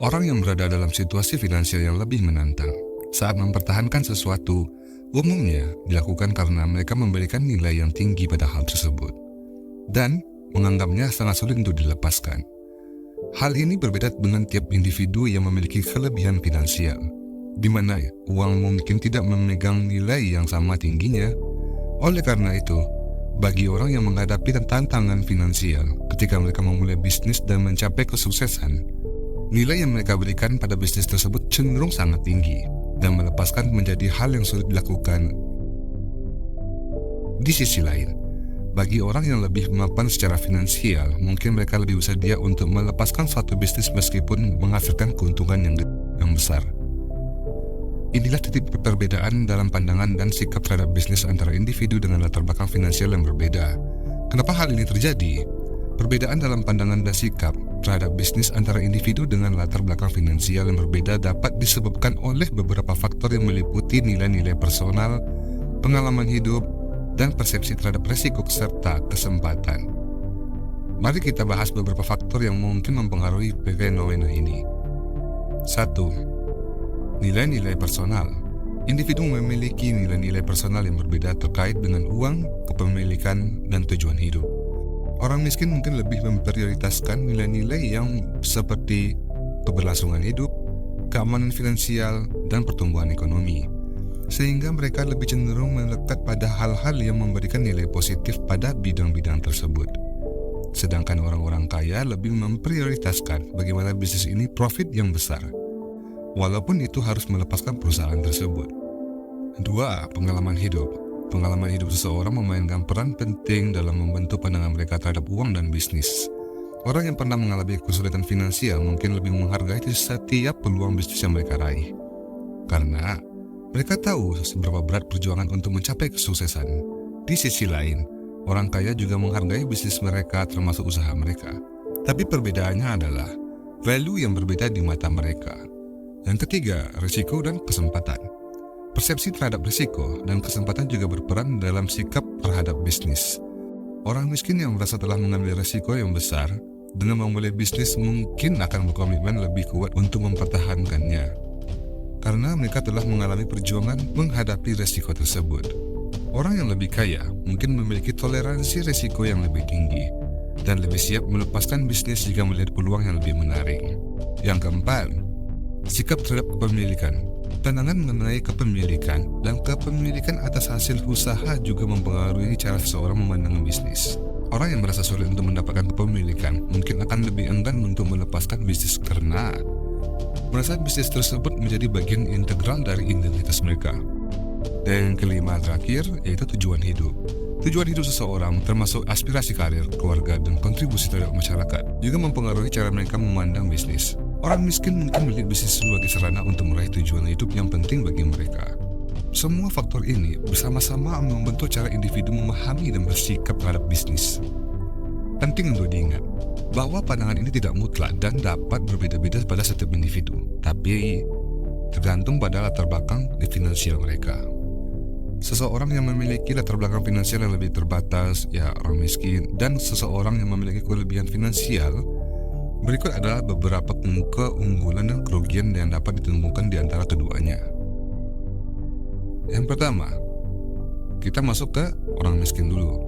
Orang yang berada dalam situasi finansial yang lebih menantang saat mempertahankan sesuatu umumnya dilakukan karena mereka memberikan nilai yang tinggi pada hal tersebut dan menganggapnya sangat sulit untuk dilepaskan. Hal ini berbeda dengan tiap individu yang memiliki kelebihan finansial, di mana uang mungkin tidak memegang nilai yang sama tingginya. Oleh karena itu, bagi orang yang menghadapi tantangan finansial ketika mereka memulai bisnis dan mencapai kesuksesan, nilai yang mereka berikan pada bisnis tersebut cenderung sangat tinggi dan melepaskan menjadi hal yang sulit dilakukan. Di sisi lain, bagi orang yang lebih mapan secara finansial, mungkin mereka lebih bersedia untuk melepaskan suatu bisnis meskipun menghasilkan keuntungan yang besar. Inilah titik perbedaan dalam pandangan dan sikap terhadap bisnis antara individu dengan latar belakang finansial yang berbeda. Kenapa hal ini terjadi? Perbedaan dalam pandangan dan sikap terhadap bisnis antara individu dengan latar belakang finansial yang berbeda dapat disebabkan oleh beberapa faktor yang meliputi nilai-nilai personal, pengalaman hidup, dan persepsi terhadap resiko serta kesempatan. Mari kita bahas beberapa faktor yang mungkin mempengaruhi fenomena ini. 1. Nilai-nilai personal. Individu memiliki nilai-nilai personal yang berbeda terkait dengan uang, kepemilikan, dan tujuan hidup. Orang miskin mungkin lebih memprioritaskan nilai-nilai yang seperti keberlangsungan hidup, keamanan finansial, dan pertumbuhan ekonomi, sehingga mereka lebih cenderung melekat pada hal-hal yang memberikan nilai positif pada bidang-bidang tersebut. Sedangkan orang-orang kaya lebih memprioritaskan bagaimana bisnis ini profit yang besar, walaupun itu harus melepaskan perusahaan tersebut. 2. Pengalaman hidup. Pengalaman hidup seseorang memainkan peran penting dalam membentuk pandangan mereka terhadap uang dan bisnis. Orang yang pernah mengalami kesulitan finansial mungkin lebih menghargai setiap peluang bisnis yang mereka raih, karena mereka tahu seberapa berat perjuangan untuk mencapai kesuksesan. Di sisi lain, orang kaya juga menghargai bisnis mereka termasuk usaha mereka. Tapi perbedaannya adalah value yang berbeda di mata mereka. Yang ketiga, risiko dan kesempatan. Persepsi terhadap risiko dan kesempatan juga berperan dalam sikap terhadap bisnis. Orang miskin yang merasa telah mengambil risiko yang besar dengan memulai bisnis mungkin akan berkomitmen lebih kuat untuk mempertahankannya, karena mereka telah mengalami perjuangan menghadapi risiko tersebut. Orang yang lebih kaya mungkin memiliki toleransi risiko yang lebih tinggi dan lebih siap melepaskan bisnis jika melihat peluang yang lebih menarik. Yang keempat, sikap terhadap kepemilikan. Pandangan mengenai kepemilikan dan kepemilikan atas hasil usaha juga mempengaruhi cara seseorang memandang bisnis. Orang yang merasa sulit untuk mendapatkan kepemilikan mungkin akan lebih enggan untuk melepaskan bisnis karena merasa bisnis tersebut menjadi bagian integral dari identitas mereka. Dan yang kelima terakhir, yaitu tujuan hidup. Tujuan hidup seseorang termasuk aspirasi karir, keluarga, dan kontribusi terhadap masyarakat juga mempengaruhi cara mereka memandang bisnis. Orang miskin mungkin melihat bisnis sebagai sarana untuk meraih tujuan hidup yang penting bagi mereka. Semua faktor ini bersama-sama membentuk cara individu memahami dan bersikap terhadap bisnis. Penting untuk diingat bahwa pandangan ini tidak mutlak dan dapat berbeda-beda pada setiap individu, tapi tergantung pada latar belakang finansial mereka. Seseorang yang memiliki latar belakang finansial yang lebih terbatas, ya orang miskin, dan seseorang yang memiliki kelebihan finansial, berikut adalah beberapa keunggulan dan kerugian yang dapat ditemukan di antara keduanya. Yang pertama, kita masuk ke orang miskin dulu.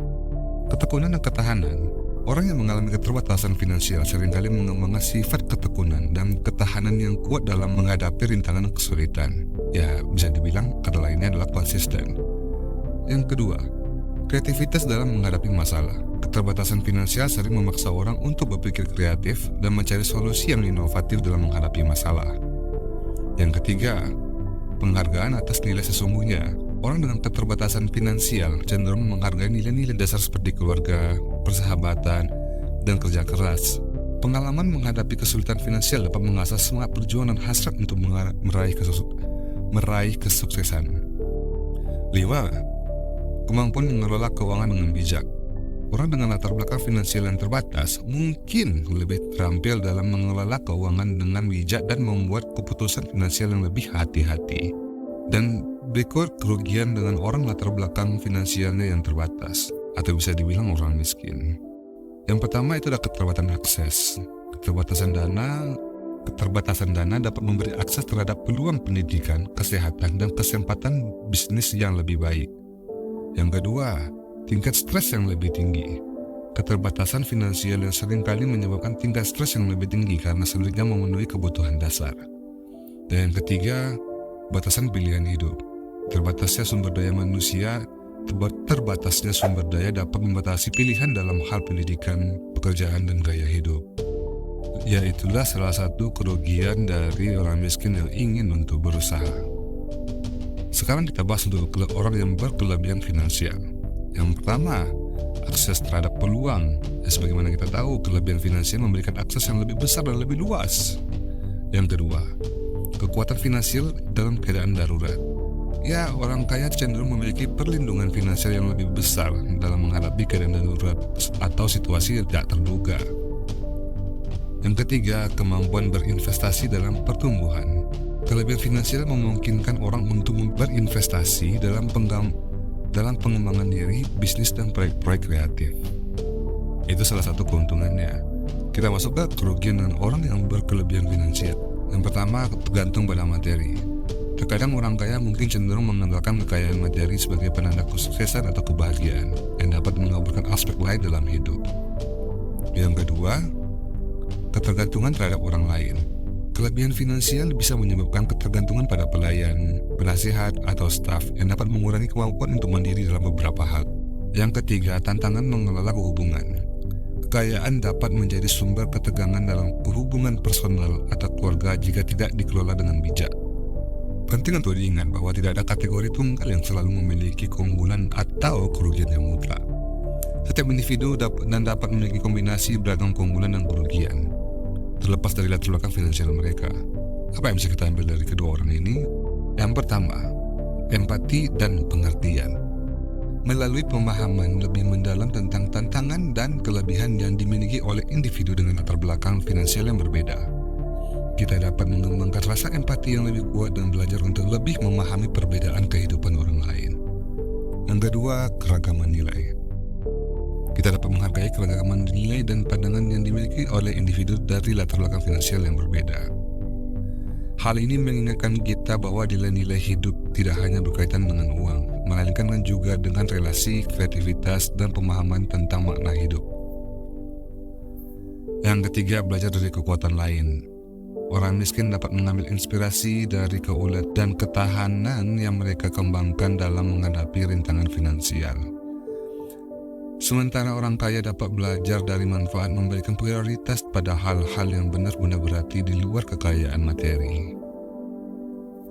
Ketekunan dan ketahanan. Orang yang mengalami keterbatasan finansial seringkali mengembangkan sifat ketekunan dan ketahanan yang kuat dalam menghadapi rintangan dan kesulitan. Ya, bisa dibilang kata lainnya adalah konsisten. Yang kedua, kreativitas dalam menghadapi masalah. Keterbatasan finansial sering memaksa orang untuk berpikir kreatif dan mencari solusi yang inovatif dalam menghadapi masalah. Yang ketiga, penghargaan atas nilai sesungguhnya. Orang dengan keterbatasan finansial cenderung menghargai nilai-nilai dasar seperti keluarga, persahabatan, dan kerja keras. Pengalaman menghadapi kesulitan finansial dapat mengasah semangat perjuangan dan hasrat untuk meraih kesuksesan. 5. Kemampuan mengelola keuangan dengan bijak. Orang dengan latar belakang finansial yang terbatas mungkin lebih terampil dalam mengelola keuangan dengan bijak dan membuat keputusan finansial yang lebih hati-hati. Dan berikut kerugian dengan orang latar belakang finansialnya yang terbatas, atau bisa dibilang orang miskin. Yang pertama itu adalah keterbatasan akses. Keterbatasan dana Keterbatasan dana dapat memberi akses terhadap peluang pendidikan, kesehatan, dan kesempatan bisnis yang lebih baik. Yang kedua, tingkat stres yang lebih tinggi. Keterbatasan finansial yang seringkali menyebabkan tingkat stres yang lebih tinggi karena sulitnya memenuhi kebutuhan dasar. Dan yang ketiga, batasan pilihan hidup. Terbatasnya sumber daya manusia, terbatasnya sumber daya dapat membatasi pilihan dalam hal pendidikan, pekerjaan, dan gaya hidup. Yaitulah salah satu kerugian dari orang miskin yang ingin untuk berusaha. Sekarang kita bahas untuk orang yang berkelebihan finansial. Yang pertama, akses terhadap peluang. Sebagaimana kita tahu, kelebihan finansial memberikan akses yang lebih besar dan lebih luas. Yang kedua, kekuatan finansial dalam keadaan darurat. Ya, orang kaya cenderung memiliki perlindungan finansial yang lebih besar dalam menghadapi keadaan darurat atau situasi yang tidak terduga. Yang ketiga, kemampuan berinvestasi dalam pertumbuhan. Kelebihan finansial memungkinkan orang untuk berinvestasi dalam pengembangan diri, bisnis, dan proyek-proyek kreatif. Itu salah satu keuntungannya. Kita masuk ke kerugian dengan orang yang berkelebihan finansial. Yang pertama, tergantung pada materi. Terkadang orang kaya mungkin cenderung mengandalkan kekayaan materi sebagai penanda kesuksesan atau kebahagiaan yang dapat mengabulkan aspek lain dalam hidup. Yang kedua, ketergantungan terhadap orang lain. Kelebihan finansial bisa menyebabkan ketergantungan pada pelayan, penasihat, atau staf yang dapat mengurangi kemampuan untuk mandiri dalam beberapa hal. Yang ketiga, tantangan mengelola hubungan. Kekayaan dapat menjadi sumber ketegangan dalam hubungan personal atau keluarga jika tidak dikelola dengan bijak. Penting untuk diingat bahwa tidak ada kategori tunggal yang selalu memiliki keunggulan atau kerugian yang mutlak. Setiap individu dapat memiliki kombinasi beragam keunggulan dan kerugian, terlepas dari latar belakang finansial mereka. Apa yang bisa kita ambil dari kedua orang ini? Yang pertama, empati dan pengertian. Melalui pemahaman lebih mendalam tentang tantangan dan kelebihan yang dimiliki oleh individu dengan latar belakang finansial yang berbeda, kita dapat mengembangkan rasa empati yang lebih kuat dan belajar untuk lebih memahami perbedaan kehidupan orang lain. Yang kedua, keragaman nilai. Kita dapat menghargai keragaman nilai dan pandangan yang dimiliki oleh individu dari latar belakang finansial yang berbeda. Hal ini mengingatkan kita bahwa nilai-nilai hidup tidak hanya berkaitan dengan uang, melainkan juga dengan relasi, kreativitas, dan pemahaman tentang makna hidup. Yang ketiga, belajar dari kekuatan lain. Orang miskin dapat mengambil inspirasi dari keuletan dan ketahanan yang mereka kembangkan dalam menghadapi rintangan finansial. Sementara orang kaya dapat belajar dari manfaat memberikan prioritas pada hal-hal yang benar-benar berarti di luar kekayaan materi.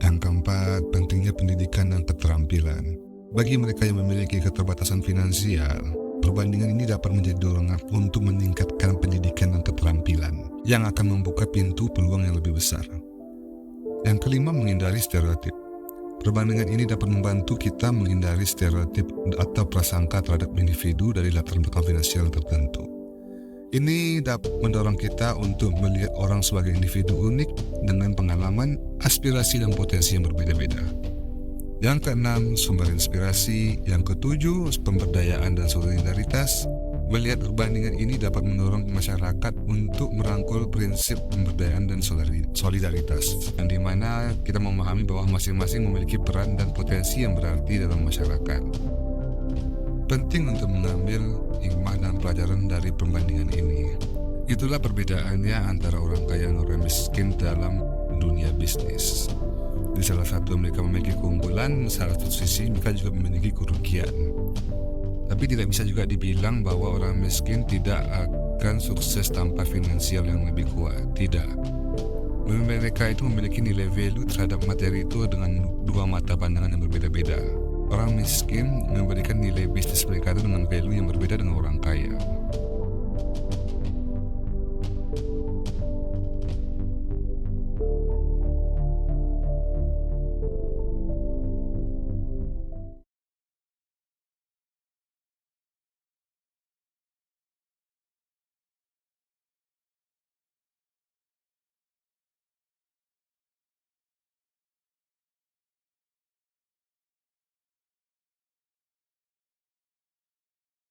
Yang keempat, pentingnya pendidikan dan keterampilan. Bagi mereka yang memiliki keterbatasan finansial, perbandingan ini dapat menjadi dorongan untuk meningkatkan pendidikan dan keterampilan yang akan membuka pintu peluang yang lebih besar. Yang kelima, menghindari stereotip. Perbandingan ini dapat membantu kita menghindari stereotip atau prasangka terhadap individu dari latar belakang finansial tertentu. Ini dapat mendorong kita untuk melihat orang sebagai individu unik dengan pengalaman, aspirasi, dan potensi yang berbeda-beda. Yang keenam, sumber inspirasi. Yang ketujuh, pemberdayaan dan solidaritas. Melihat perbandingan ini dapat mendorong masyarakat untuk merangkul prinsip pemberdayaan dan solidaritas, yang dimana kita memahami bahwa masing-masing memiliki peran dan potensi yang berarti dalam masyarakat. Penting untuk mengambil hikmah dan pelajaran dari perbandingan ini. Itulah perbedaannya antara orang kaya dan orang miskin dalam dunia bisnis. Di salah satu mereka memiliki keunggulan, salah satu sisi mereka juga memiliki kerugian. Tapi tidak bisa juga dibilang bahwa orang miskin tidak akan sukses tanpa finansial yang lebih kuat. Tidak. Mereka itu memiliki nilai value terhadap materi itu dengan dua mata pandangan yang berbeda-beda. Orang miskin memberikan nilai bisnis mereka itu dengan value yang berbeda dengan orang kaya.